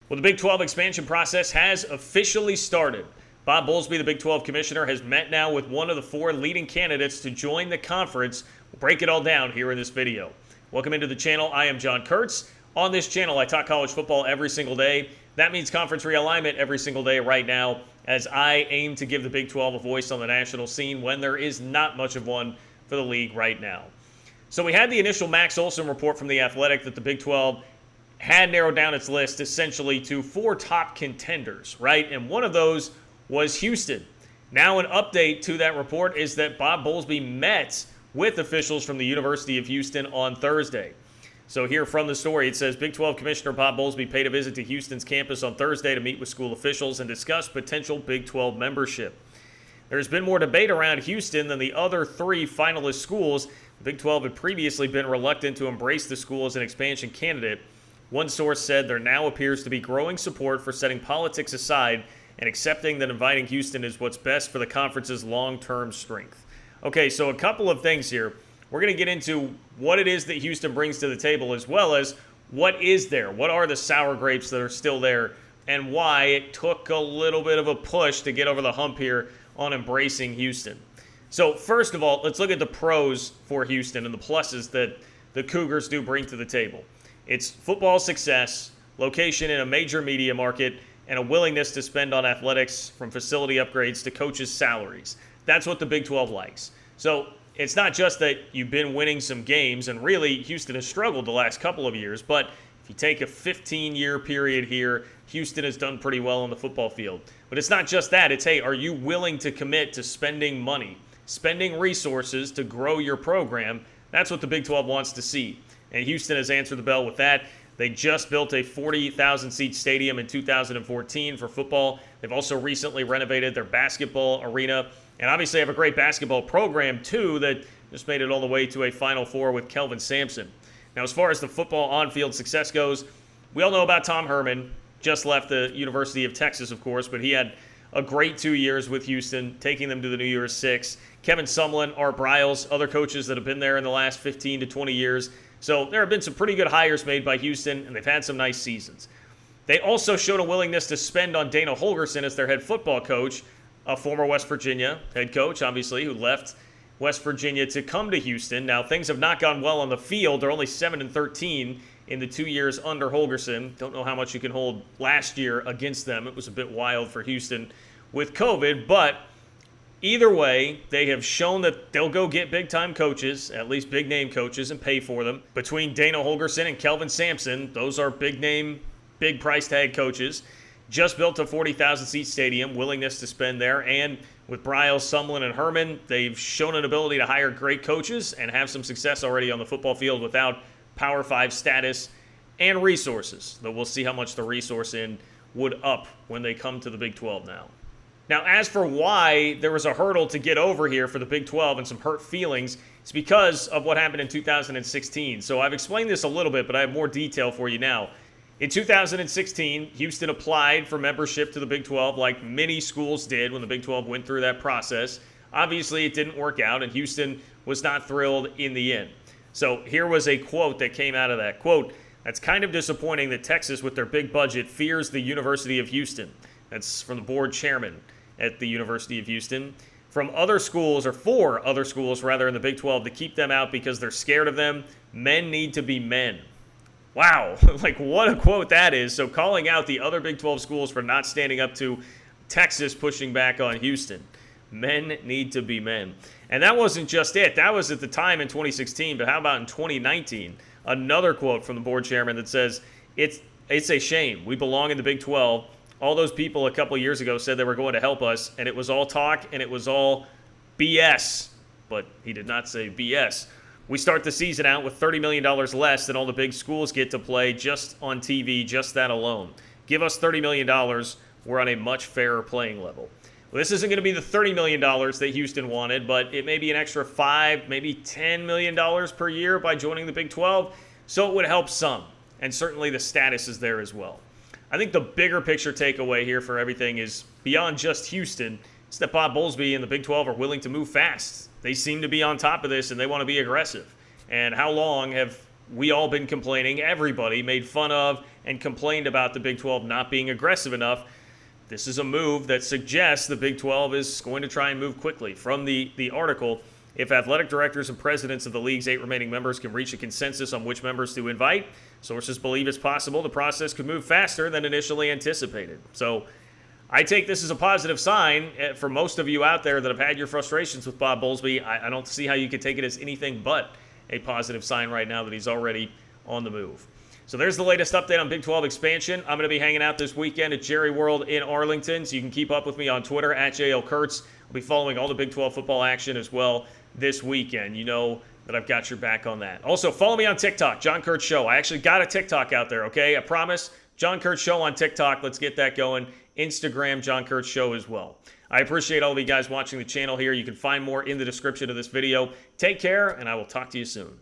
Well, the Big 12 expansion process has officially started. Bob Bowlsby, the Big 12 commissioner, has met now with one of the four leading candidates to join the conference. We'll break it all down here in this video. Welcome into the channel. I am John Kurtz. On this channel, I talk college football every single day. That means conference realignment every single day right now, as I aim to give the Big 12 a voice on the national scene when there is not much of one for the league right now. So we had the initial Max Olson report from The Athletic that the Big 12 had narrowed down its list essentially to four top contenders, right? And one of those was Houston. Now an update to that report is that Bob Bowlsby met with officials from the University of Houston on Thursday. So here from the story, it says Big 12 Commissioner Bob Bowlsby paid a visit to Houston's campus on Thursday to meet with school officials and discuss potential Big 12 membership. There's been more debate around Houston than the other three finalist schools. The Big 12 had previously been reluctant to embrace the school as an expansion candidate. One source said there now appears to be growing support for setting politics aside and accepting that inviting Houston is what's best for the conference's long-term strength. Okay, so a couple of things here. We're going to get into what it is that Houston brings to the table, as well as what is there, what are the sour grapes that are still there, and why it took a little bit of a push to get over the hump here on embracing Houston. So first of all, let's look at the pros for Houston and the pluses that the Cougars do bring to the table. It's football success, location in a major media market, and a willingness to spend on athletics, from facility upgrades to coaches' salaries. That's what the Big 12 likes. So it's not just that you've been winning some games, and really Houston has struggled the last couple of years, but if you take a 15-year period here, Houston has done pretty well on the football field. But it's not just that. It's, hey, are you willing to commit to spending money, spending resources to grow your program? That's what the Big 12 wants to see. And Houston has answered the bell with that. They just built a 40,000-seat stadium in 2014 for football. They've also recently renovated their basketball arena, and obviously have a great basketball program, too, that just made it all the way to a Final Four with Kelvin Sampson. Now, as far as the football on-field success goes, we all know about Tom Herman. Just left the University of Texas, of course, but he had a great 2 years with Houston, taking them to the New Year's Six. Kevin Sumlin, Art Briles, other coaches that have been there in the last 15 to 20 years. So there have been some pretty good hires made by Houston, and they've had some nice seasons. They also showed a willingness to spend on Dana Holgorsen as their head football coach, a former West Virginia head coach, obviously, who left West Virginia to come to Houston. Now, things have not gone well on the field. They're only 7-13 in the 2 years under Holgorsen. Don't know how much you can hold last year against them. It was a bit wild for Houston with COVID, but either way, they have shown that they'll go get big-time coaches, at least big-name coaches, and pay for them. Between Dana Holgorsen and Kelvin Sampson, those are big-name, big-price tag coaches. Just built a 40,000-seat stadium, willingness to spend there, and with Briles, Sumlin, and Herman, they've shown an ability to hire great coaches and have some success already on the football field without Power 5 status and resources, though we'll see how much the resource in would up when they come to the Big 12 now. Now, as for why there was a hurdle to get over here for the Big 12 and some hurt feelings, it's because of what happened in 2016. So I've explained this a little bit, but I have more detail for you now. In 2016, Houston applied for membership to the Big 12 like many schools did when the Big 12 went through that process. Obviously, it didn't work out, and Houston was not thrilled in the end. So here was a quote that came out of that. Quote, "That's kind of disappointing that Texas, with their big budget, fears the University of Houston." That's from the board chairman at the University of Houston. From other schools, or for other schools rather, in the Big 12 to keep them out because they're scared of them. Men need to be men. Wow, like what a quote that is. So calling out the other Big 12 schools for not standing up to Texas pushing back on Houston. Men need to be men. And that wasn't just it. That was at the time in 2016, but how about in 2019? Another quote from the board chairman that says, it's a shame. We belong in the Big 12. All those people a couple years ago said they were going to help us, and it was all talk, and it was all BS. But he did not say BS. We start the season out with $30 million less than all the big schools get to play just on TV, just that alone. Give us $30 million, we're on a much fairer playing level. Well, this isn't going to be the $30 million that Houston wanted, but it may be an extra $5, maybe $10 million per year by joining the Big 12, so it would help some, and certainly the status is there as well. I think the bigger picture takeaway here for everything is beyond just Houston. It's that Bob Bowlsby and the Big 12 are willing to move fast. They seem to be on top of this, and they want to be aggressive. And how long have we all been complaining, everybody made fun of and complained about the Big 12 not being aggressive enough. This is a move that suggests the Big 12 is going to try and move quickly. From the article, if athletic directors and presidents of the league's 8 remaining members can reach a consensus on which members to invite, sources believe it's possible the process could move faster than initially anticipated. So I take this as a positive sign for most of you out there that have had your frustrations with Bob Bowlsby. I don't see how you could take it as anything but a positive sign right now that he's already on the move. So there's the latest update on Big 12 expansion. I'm going to be hanging out this weekend at Jerry World in Arlington, so you can keep up with me on Twitter at JL Kurtz. I'll be following all the Big 12 football action as well this weekend. You know that I've got your back on that. Also, follow me on TikTok, John Kurtz Show. I actually got a TikTok out there, okay? I promise. John Kurtz Show on TikTok. Let's get that going. Instagram, John Kurtz Show as well. I appreciate all of you guys watching the channel here. You can find more in the description of this video. Take care, and I will talk to you soon.